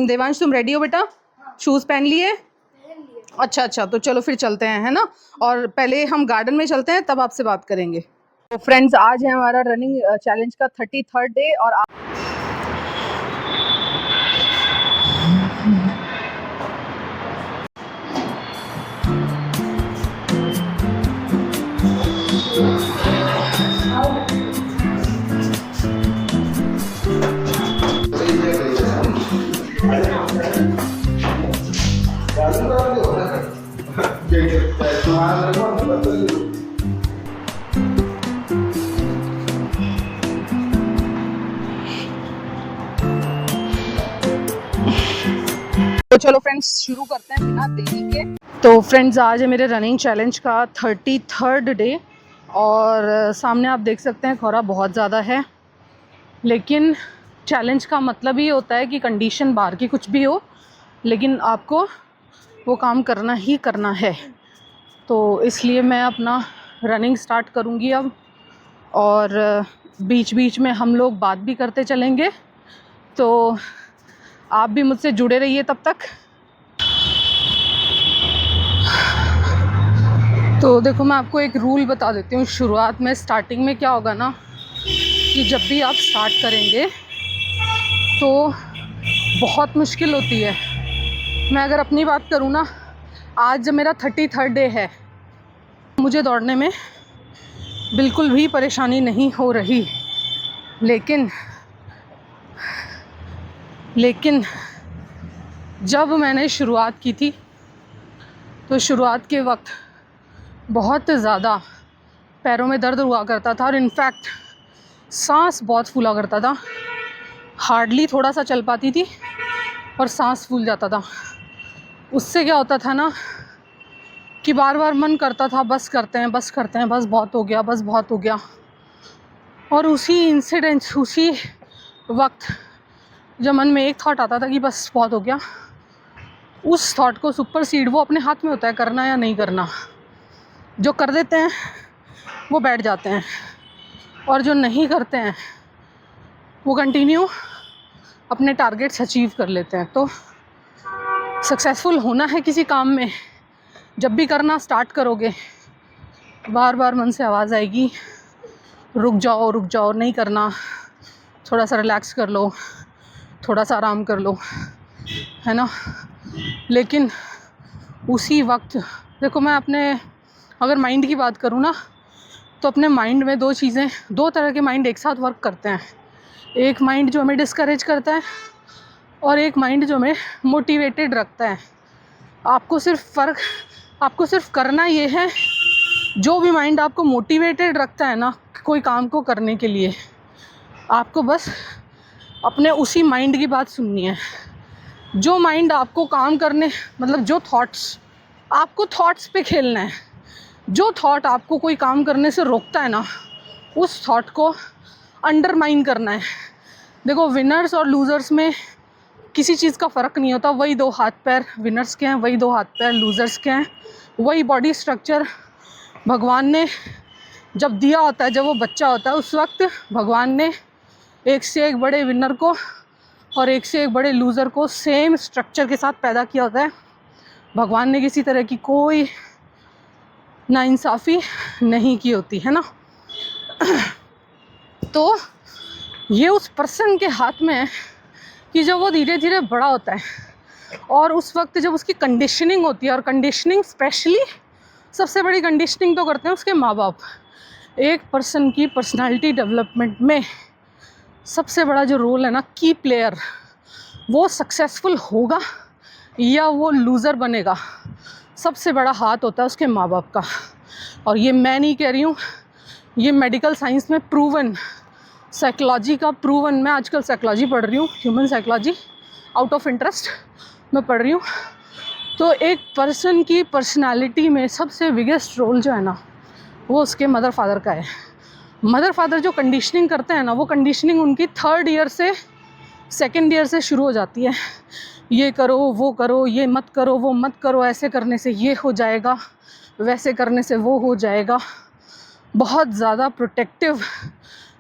देवांश तुम रेडी हो बेटा? शूज़ पहन लिए? अच्छा अच्छा, तो चलो फिर चलते हैं, है ना। और पहले हम गार्डन में चलते हैं, तब आपसे बात करेंगे। तो फ्रेंड्स, आज है हमारा रनिंग चैलेंज का 33rd डे। और तो चलो फ्रेंड्स, शुरू करते हैं बिना देरी के। तो फ्रेंड्स, आज है मेरे रनिंग चैलेंज का 33rd डे। और सामने आप देख सकते हैं खौरा बहुत ज़्यादा है, लेकिन चैलेंज का मतलब ही होता है कि कंडीशन बाहर की कुछ भी हो, लेकिन आपको वो काम करना ही करना है। तो इसलिए मैं अपना रनिंग स्टार्ट करूँगी अब, और बीच बीच में हम लोग बात भी करते चलेंगे। तो आप भी मुझसे जुड़े रहिए तब तक। तो देखो, मैं आपको एक रूल बता देती हूँ। शुरुआत में स्टार्टिंग में क्या होगा ना, कि जब भी आप स्टार्ट करेंगे तो बहुत मुश्किल होती है। मैं अगर अपनी बात करूँ ना, आज जब मेरा 33rd डे है, मुझे दौड़ने में बिल्कुल भी परेशानी नहीं हो रही। लेकिन जब मैंने शुरुआत की थी, तो शुरुआत के वक्त बहुत ज़्यादा पैरों में दर्द हुआ करता था, और इनफैक्ट सांस बहुत फूला करता था। हार्डली थोड़ा सा चल पाती थी और सांस फूल जाता था। उससे क्या होता था ना, कि बार बार मन करता था बस करते हैं, बस करते हैं, बस बहुत हो गया, बस बहुत हो गया। और उसी वक्त जब मन में एक थॉट आता था कि बस बहुत हो गया, उस थॉट को सुपरसीड, वो अपने हाथ में होता है करना या नहीं करना। जो कर देते हैं वो बैठ जाते हैं, और जो नहीं करते हैं वो कंटिन्यू अपने टारगेट्स अचीव कर लेते हैं। तो सक्सेसफुल होना है किसी काम में, जब भी करना स्टार्ट करोगे, बार बार मन से आवाज़ आएगी, रुक जाओ रुक जाओ, नहीं करना, थोड़ा सा रिलैक्स कर लो, थोड़ा सा आराम कर लो, है ना। लेकिन उसी वक्त देखो, मैं अपने अगर माइंड की बात करूँ ना, तो अपने माइंड में दो तरह के माइंड एक साथ वर्क करते हैं। एक माइंड जो हमें डिस्करेज करता है, और एक माइंड जो हमें मोटिवेटेड रखता है। आपको सिर्फ करना ये है, जो भी माइंड आपको मोटिवेटेड रखता है ना कोई काम को करने के लिए, आपको बस अपने उसी माइंड की बात सुननी है। जो माइंड आपको काम करने, मतलब जो थॉट्स, आपको थॉट्स पे खेलना है। जो थॉट आपको कोई काम करने से रोकता है ना, उस थॉट को अंडरमाइन करना है। देखो, विनर्स और लूज़र्स में किसी चीज़ का फ़र्क नहीं होता। वही दो हाथ पैर विनर्स के हैं, वही दो हाथ पैर लूज़र्स के हैं। वही बॉडी स्ट्रक्चर भगवान ने जब दिया होता है, जब वो बच्चा होता है, उस वक्त भगवान ने एक से एक बड़े विनर को और एक से एक बड़े लूज़र को सेम स्ट्रक्चर के साथ पैदा किया होता है। भगवान ने किसी तरह की कोई नाइंसाफ़ी नहीं की होती, है ना। तो ये उस पर्सन के हाथ में है कि जब वो धीरे धीरे बड़ा होता है, और उस वक्त जब उसकी कंडीशनिंग होती है, और कंडीशनिंग स्पेशली सबसे बड़ी कंडीशनिंग तो करते हैं उसके माँ बाप। एक पर्सन की पर्सनालिटी डेवलपमेंट में सबसे बड़ा जो रोल है ना, की प्लेयर, वो सक्सेसफुल होगा या वो लूज़र बनेगा, सबसे बड़ा हाथ होता है उसके माँ बाप का। और ये मैं नहीं कह रही हूँ, ये मेडिकल साइंस में प्रूवन, साइकोलॉजी का प्रूवन। मैं आजकल साइकोलॉजी पढ़ रही हूँ, human psychology, out of interest मैं पढ़ रही हूँ। तो एक पर्सन की पर्सनालिटी में सबसे बिगेस्ट रोल जो है ना, वो उसके मदर फादर का है। मदर फादर जो कंडीशनिंग करते हैं ना, वो कंडीशनिंग उनकी 3rd ईयर से 2nd ईयर से शुरू हो जाती है। ये करो, वो करो, ये मत करो, वो मत करो, ऐसे करने से ये हो जाएगा, वैसे करने से वो हो जाएगा। बहुत ज़्यादा प्रोटेक्टिव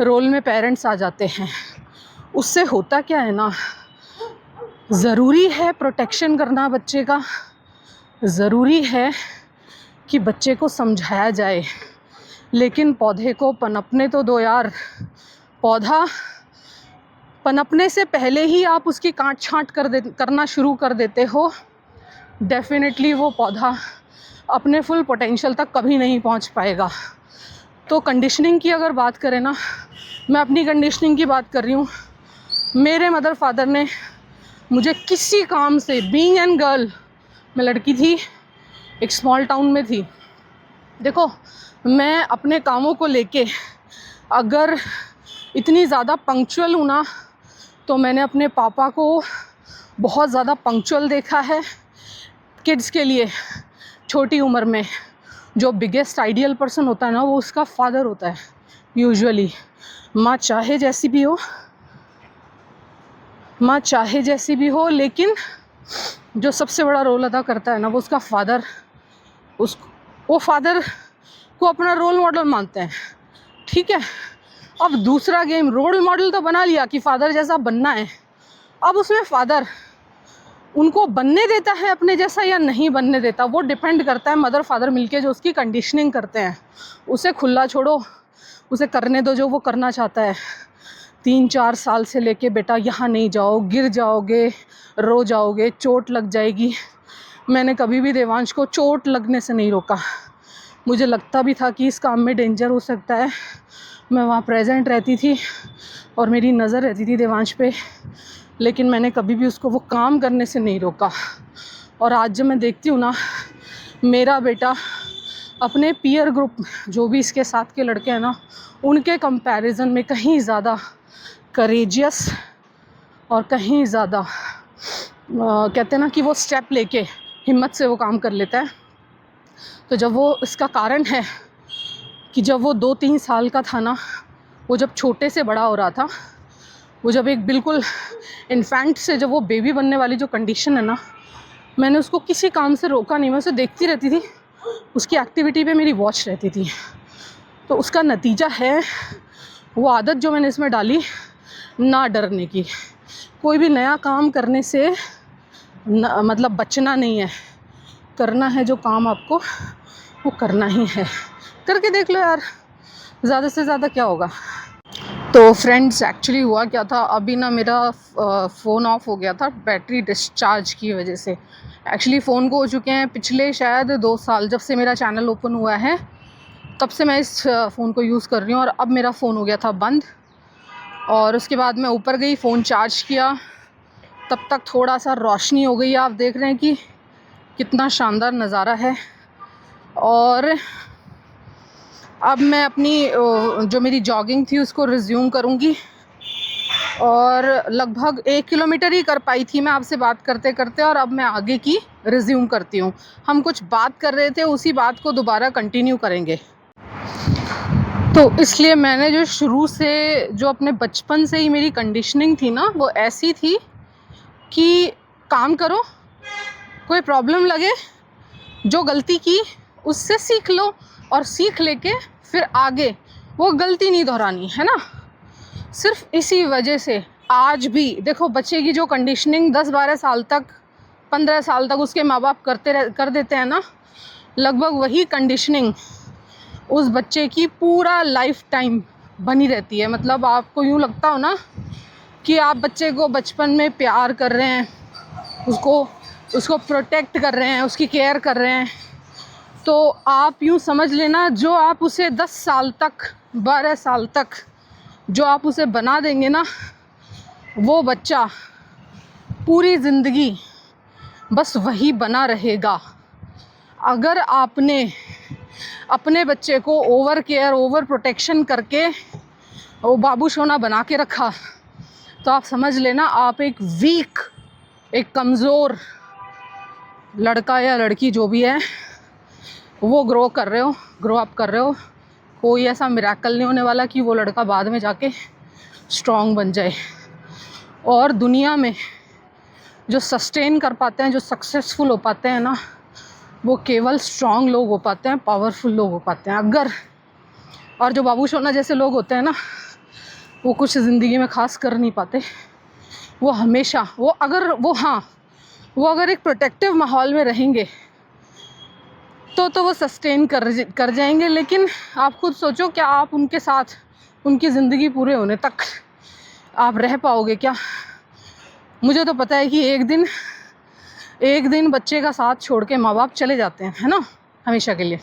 रोल में पेरेंट्स आ जाते हैं। उससे होता क्या है ना, ज़रूरी है प्रोटेक्शन करना बच्चे का, ज़रूरी है कि बच्चे को समझाया जाए, लेकिन पौधे को पनपने तो दो यार। पौधा पनपने से पहले ही आप उसकी काट छाँट करना शुरू कर देते हो, डेफिनेटली वो पौधा अपने फुल पोटेंशियल तक कभी नहीं पहुंच पाएगा। तो कंडीशनिंग की अगर बात करें ना, मैं अपनी कंडीशनिंग की बात कर रही हूँ। मेरे मदर फादर ने मुझे किसी काम से, बीइंग एन गर्ल, मैं लड़की थी, एक स्मॉल टाउन में थी, देखो मैं अपने कामों को लेके अगर इतनी ज़्यादा पंक्चुअल हूँ ना, तो मैंने अपने पापा को बहुत ज़्यादा पंक्चुअल देखा है। किड्स के लिए छोटी उम्र में जो बिगेस्ट आइडियल पर्सन होता है ना, वो उसका फादर होता है यूजुअली। माँ चाहे जैसी भी हो, लेकिन जो सबसे बड़ा रोल अदा करता है ना, वो उसका फादर। वो फादर को अपना रोल मॉडल मानते हैं, ठीक है। अब दूसरा गेम, रोल मॉडल तो बना लिया कि फादर जैसा बनना है, अब उसमें फादर उनको बनने देता है अपने जैसा या नहीं बनने देता, वो डिपेंड करता है मदर फादर मिलके जो उसकी कंडीशनिंग करते हैं। उसे खुला छोड़ो, उसे करने दो जो वो करना चाहता है। 3-4 साल से लेके बेटा यहाँ नहीं जाओ, गिर जाओगे, रो जाओगे, चोट लग जाएगी। मैंने कभी भी देवांश को चोट लगने से नहीं रोका। मुझे लगता भी था कि इस काम में डेंजर हो सकता है, मैं वहाँ प्रेजेंट रहती थी और मेरी नज़र रहती थी देवांश पे, लेकिन मैंने कभी भी उसको वो काम करने से नहीं रोका। और आज जब मैं देखती हूँ ना, मेरा बेटा अपने पीयर ग्रुप, जो भी इसके साथ के लड़के हैं ना, उनके कंपैरिजन में कहीं ज़्यादा करेजियस और कहीं ज़्यादा कहते हैं ना कि वो स्टेप लेके हिम्मत से वो काम कर लेता है। तो जब वो, इसका कारण है कि जब वो 2-3 साल का था ना, वो जब छोटे से बड़ा हो रहा था, वो जब एक बिल्कुल इन्फेंट से जब वो बेबी बनने वाली जो कंडीशन है ना, मैंने उसको किसी काम से रोका नहीं। मैं उसे देखती रहती थी, उसकी एक्टिविटी पे मेरी वॉच रहती थी। तो उसका नतीजा है वो आदत जो मैंने इसमें डाली, ना डरने की। कोई भी नया काम करने से मतलब बचना नहीं है, करना है जो काम आपको, वो करना ही है। करके देख लो यार, ज़्यादा से ज़्यादा क्या होगा। तो फ्रेंड्स, एक्चुअली हुआ क्या था, अभी ना मेरा फ़ोन ऑफ हो गया था बैटरी डिस्चार्ज की वजह से। एक्चुअली फ़ोन को हो चुके हैं पिछले शायद 2 साल, जब से मेरा चैनल ओपन हुआ है तब से मैं इस फ़ोन को यूज़ कर रही हूँ। और अब मेरा फ़ोन हो गया था बंद, और उसके बाद मैं ऊपर गई, फ़ोन चार्ज किया, तब तक थोड़ा सा रोशनी हो गई। आप देख रहे हैं कि कितना शानदार नज़ारा है। और अब मैं अपनी जो मेरी जॉगिंग थी उसको रिज्यूम करूँगी, और लगभग 1 किलोमीटर ही कर पाई थी मैं आपसे बात करते करते, और अब मैं आगे की रिज्यूम करती हूँ। हम कुछ बात कर रहे थे, उसी बात को दोबारा कंटिन्यू करेंगे। तो इसलिए मैंने जो शुरू से, जो अपने बचपन से ही मेरी कंडीशनिंग थी ना, वो ऐसी थी कि काम करो, कोई प्रॉब्लम लगे, जो गलती की उससे सीख लो, और सीख लेके फिर आगे वो गलती नहीं दोहरानी है ना। सिर्फ इसी वजह से आज भी देखो, बच्चे की जो कंडीशनिंग 10-12 साल तक, 15 साल तक उसके माँ बाप कर देते हैं ना, लगभग वही कंडीशनिंग उस बच्चे की पूरा लाइफ टाइम बनी रहती है। मतलब आपको यूँ लगता हो ना कि आप बच्चे को बचपन में प्यार कर रहे हैं, उसको प्रोटेक्ट कर रहे हैं, उसकी केयर कर रहे हैं, तो आप यूँ समझ लेना, जो आप उसे 10 साल तक, 12 साल तक जो आप उसे बना देंगे ना, वो बच्चा पूरी ज़िंदगी बस वही बना रहेगा। अगर आपने अपने बच्चे को ओवर केयर, ओवर प्रोटेक्शन करके वो बाबू सोना बना के रखा, तो आप समझ लेना आप एक वीक, एक कमज़ोर लड़का या लड़की जो भी है वो ग्रो अप कर रहे हो। कोई ऐसा मिरेकल नहीं होने वाला कि वो लड़का बाद में जाके स्ट्रॉन्ग बन जाए। और दुनिया में जो सस्टेन कर पाते हैं, जो सक्सेसफुल हो पाते हैं ना, वो केवल स्ट्रॉन्ग लोग हो पाते हैं, पावरफुल लोग हो पाते हैं। और जो बाबू सोना जैसे लोग होते हैं ना, वो कुछ ज़िंदगी में खास कर नहीं पाते, वो हमेशा वो अगर एक प्रोटेक्टिव माहौल में रहेंगे तो वो सस्टेन कर जाएंगे। लेकिन आप खुद सोचो, क्या आप उनके साथ उनकी ज़िंदगी पूरे होने तक आप रह पाओगे क्या? मुझे तो पता है कि एक दिन बच्चे का साथ छोड़ के माँ बाप चले जाते हैं, है ना, हमेशा के लिए।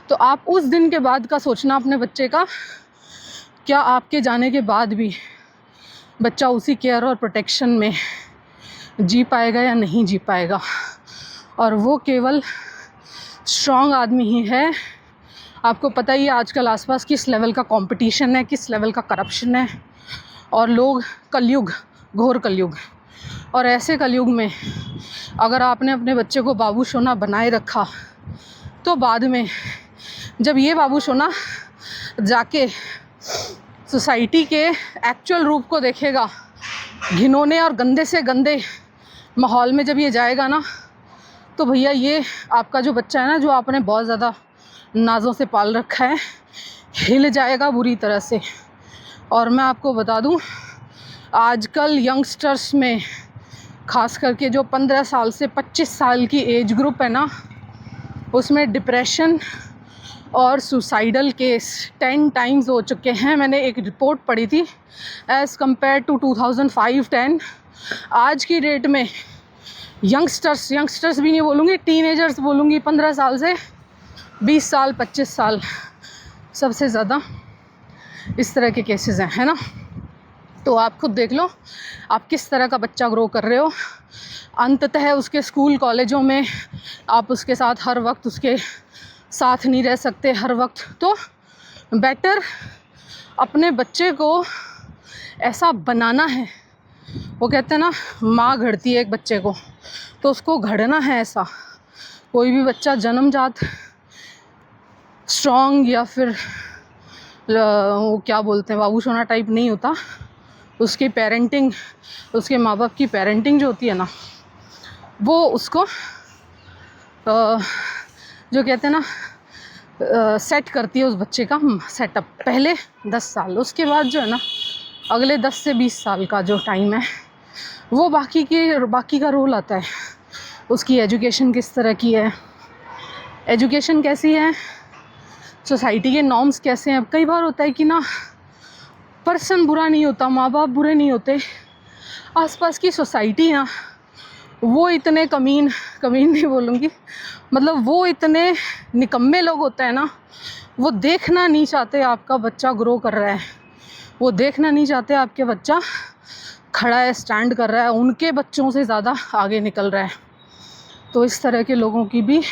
तो आप उस दिन के बाद का सोचना अपने बच्चे का, क्या आपके जाने के बाद भी बच्चा उसी केयर और प्रोटेक्शन में जी पाएगा या नहीं जी पाएगा। और वो केवल स्ट्रॉन्ग आदमी ही है। आपको पता ही है आजकल आसपास किस लेवल का कंपटीशन है, किस लेवल का करप्शन है, और लोग घोर कलयुग। और ऐसे कलयुग में अगर आपने अपने बच्चे को बाबू सोना बनाए रखा, तो बाद में जब ये बाबू सोना जाके सोसाइटी के एक्चुअल रूप को देखेगा, घिनौने और गंदे से गंदे माहौल में जब ये जाएगा ना, तो भैया ये आपका जो बच्चा है ना, जो आपने बहुत ज़्यादा नाज़ों से पाल रखा है, हिल जाएगा बुरी तरह से। और मैं आपको बता दूं, आजकल यंगस्टर्स में ख़ास करके जो 15 साल से 25 साल की एज ग्रुप है ना, उसमें डिप्रेशन और सुसाइडल केस 10 टाइम्स हो चुके हैं। मैंने एक रिपोर्ट पढ़ी थी, एज़ कम्पेयर टू 2005-10 आज की डेट में यंगस्टर्स भी नहीं बोलूँगी, टीनेजर्स बोलूँगी, 15 साल से 20 साल 25 साल सबसे ज़्यादा इस तरह के केसेस हैं, है ना। तो आप खुद देख लो आप किस तरह का बच्चा ग्रो कर रहे हो। अंततः उसके स्कूल कॉलेजों में आप उसके साथ हर वक्त उसके साथ नहीं रह सकते हर वक्त, तो बेटर अपने बच्चे को ऐसा बनाना है। वो कहते हैं ना, माँ घड़ती है एक बच्चे को, तो उसको घड़ना है ऐसा। कोई भी बच्चा जन्मजात स्ट्रॉन्ग या फिर वो क्या बोलते हैं बाबू सोना टाइप नहीं होता। उसकी पेरेंटिंग, उसके माँ बाप की पेरेंटिंग जो होती है ना, वो उसको जो कहते हैं ना सेट करती है उस बच्चे का सेटअप पहले 10 साल। उसके बाद जो है ना, अगले 10 से 20 साल का जो टाइम है, वो बाकी का रोल आता है। उसकी एजुकेशन किस तरह की है, एजुकेशन कैसी है, सोसाइटी के नॉर्म्स कैसे हैं। अब कई बार होता है कि ना, पर्सन बुरा नहीं होता, माँ बाप बुरे नहीं होते, आसपास की सोसाइटी ना, वो इतने कमीन नहीं बोलूँगी, मतलब वो इतने निकम्मे लोग होते हैं ना, वो देखना नहीं चाहते आपका बच्चा ग्रो कर रहा है, वो देखना नहीं चाहते आपके बच्चा खड़ा है, स्टैंड कर रहा है, उनके बच्चों से ज़्यादा आगे निकल रहा है। तो इस तरह के लोगों की भी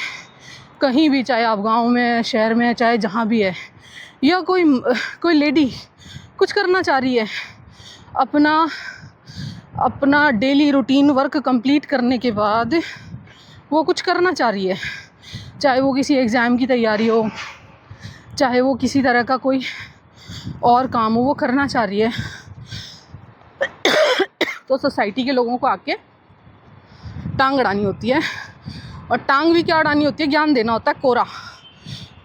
कहीं भी, चाहे आप गांव में, शहर में, चाहे जहाँ भी है, या कोई लेडी कुछ करना चाह रही है, अपना डेली रूटीन वर्क कंप्लीट करने के बाद वो कुछ करना चाह रही है, चाहे वो किसी एग्ज़ाम की तैयारी हो, चाहे वो किसी तरह का कोई और काम हो, वो करना चाह रही है, तो सोसाइटी के लोगों को आके टांग अड़ानी होती है। और टांग भी क्या अड़ानी होती है, ज्ञान देना होता है कोरा।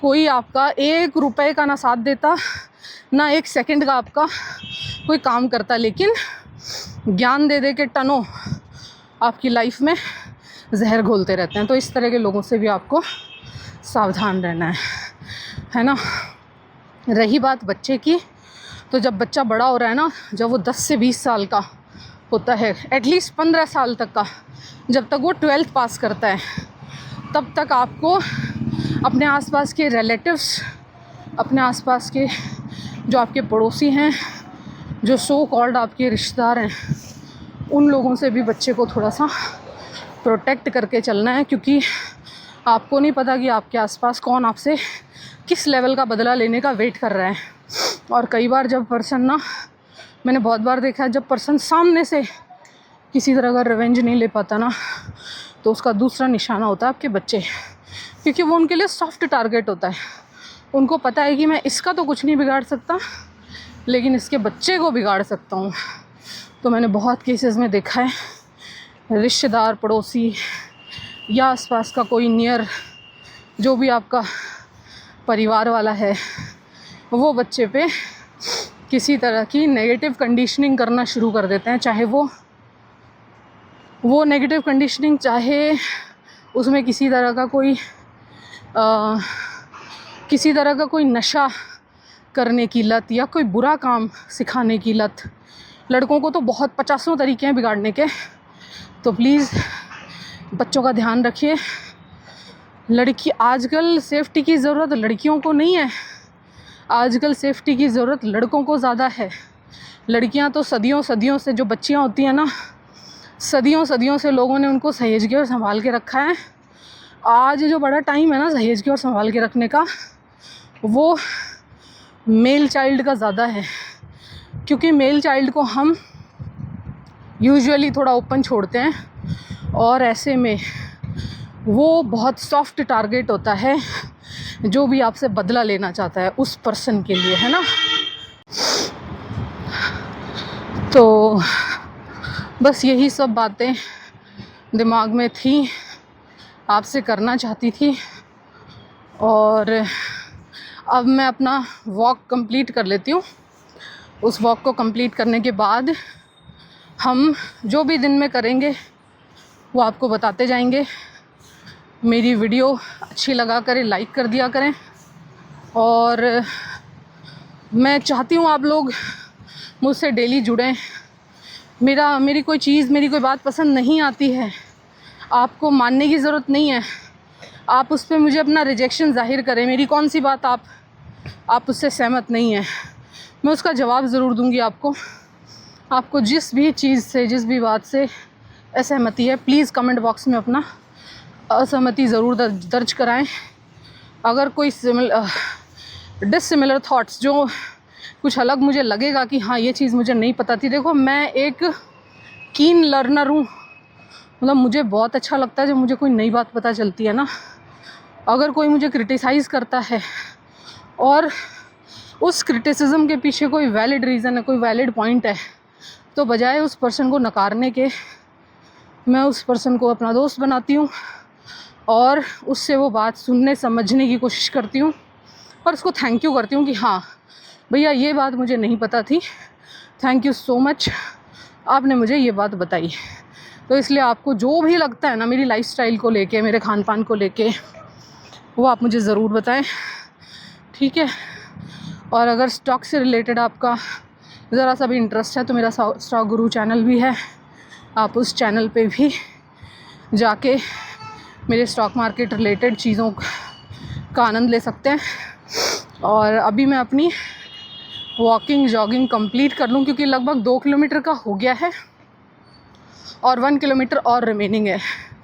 कोई आपका 1 रुपए का ना साथ देता, ना 1 सेकंड का आपका कोई काम करता, लेकिन ज्ञान दे के टनों आपकी लाइफ में जहर घोलते रहते हैं। तो इस तरह के लोगों से भी आपको सावधान रहना है ना। रही बात बच्चे की, तो जब बच्चा बड़ा हो रहा है ना, जब वो 10 से 20 साल का होता है, एटलीस्ट 15 साल तक का, जब तक वो 12th पास करता है, तब तक आपको अपने आसपास के रिलेटिव्स, अपने आसपास के जो आपके पड़ोसी हैं, जो सो कॉल्ड आपके रिश्तेदार हैं, उन लोगों से भी बच्चे को थोड़ा सा प्रोटेक्ट करके चलना है। क्योंकि आपको नहीं पता कि आपके आसपास कौन आपसे किस लेवल का बदला लेने का वेट कर रहा है। और कई बार जब पर्सन ना, मैंने बहुत बार देखा है, जब पर्सन सामने से किसी तरह का रिवेंज नहीं ले पाता ना, तो उसका दूसरा निशाना होता है आपके बच्चे। क्योंकि वो उनके लिए सॉफ्ट टारगेट होता है। उनको पता है कि मैं इसका तो कुछ नहीं बिगाड़ सकता, लेकिन इसके बच्चे को बिगाड़ सकता हूँ। तो मैंने बहुत केसेस में देखा है, रिश्तेदार, पड़ोसी या आसपास का कोई नियर जो भी आपका परिवार वाला है, वो बच्चे पे किसी तरह की नेगेटिव कंडीशनिंग करना शुरू कर देते हैं, चाहे वो नेगेटिव कंडीशनिंग, चाहे उसमें किसी तरह का कोई नशा करने की लत या कोई बुरा काम सिखाने की लत। लड़कों को तो बहुत 50 तरीके हैं बिगाड़ने के। तो प्लीज़ बच्चों का ध्यान रखिए। आजकल सेफ्टी की ज़रूरत लड़कियों को नहीं है, आजकल सेफ्टी की ज़रूरत लड़कों को ज़्यादा है। लड़कियां तो सदियों से, जो बच्चियां होती हैं ना, सदियों से लोगों ने उनको सहेज के और संभाल के रखा है। आज जो बड़ा टाइम है ना सहेज के और संभाल के रखने का, वो मेल चाइल्ड का ज़्यादा है, क्योंकि मेल चाइल्ड को हम यूजुअली थोड़ा ओपन छोड़ते हैं और ऐसे में वो बहुत सॉफ्ट टारगेट होता है जो भी आपसे बदला लेना चाहता है उस पर्सन के लिए, है ना। तो बस यही सब बातें दिमाग में थी, आपसे करना चाहती थी। और अब मैं अपना वॉक कंप्लीट कर लेती हूँ। उस वॉक को कंप्लीट करने के बाद हम जो भी दिन में करेंगे वो आपको बताते जाएंगे। मेरी वीडियो अच्छी लगा करें, लाइक कर दिया करें। और मैं चाहती हूँ आप लोग मुझसे डेली जुड़ें। मेरी कोई बात पसंद नहीं आती है, आपको मानने की ज़रूरत नहीं है, आप उस पर मुझे अपना रिजेक्शन ज़ाहिर करें। मेरी कौन सी बात आप उससे सहमत नहीं हैं, मैं उसका जवाब ज़रूर दूंगी आपको जिस भी चीज़ से, जिस भी बात से असहमति है, प्लीज़ कमेंट बॉक्स में अपना असहमति ज़रूर दर्ज कराएं। अगर कोई डिसिमिलर थॉट्स, जो कुछ अलग मुझे लगेगा कि हाँ ये चीज़ मुझे नहीं पता थी। देखो, मैं एक कीन लर्नर हूँ, मतलब मुझे बहुत अच्छा लगता है जब मुझे कोई नई बात पता चलती है ना। अगर कोई मुझे क्रिटिसाइज़ करता है और उस क्रिटिसिज्म के पीछे कोई वैलिड रीज़न है, कोई वैलिड पॉइंट है, तो बजाय उस पर्सन को नकारने के, मैं उस पर्सन को अपना दोस्त बनाती हूँ और उससे वो बात सुनने समझने की कोशिश करती हूँ और उसको थैंक यू करती हूँ कि हाँ भैया ये बात मुझे नहीं पता थी, थैंक यू सो मच, आपने मुझे ये बात बताई। तो इसलिए आपको जो भी लगता है ना मेरी लाइफस्टाइल को लेके, मेरे खान पान को लेके, वो आप मुझे ज़रूर बताएं, ठीक है। और अगर स्टॉक से रिलेटेड आपका ज़रा सा भी इंटरेस्ट है तो मेरा स्टॉक गुरु चैनल भी है, आप उस चैनल पे भी जाके मेरे स्टॉक मार्केट रिलेटेड चीज़ों का आनंद ले सकते हैं। और अभी मैं अपनी वॉकिंग जॉगिंग कंप्लीट कर लूँ, क्योंकि लगभग 2 किलोमीटर का हो गया है और 1 किलोमीटर और रिमेनिंग है।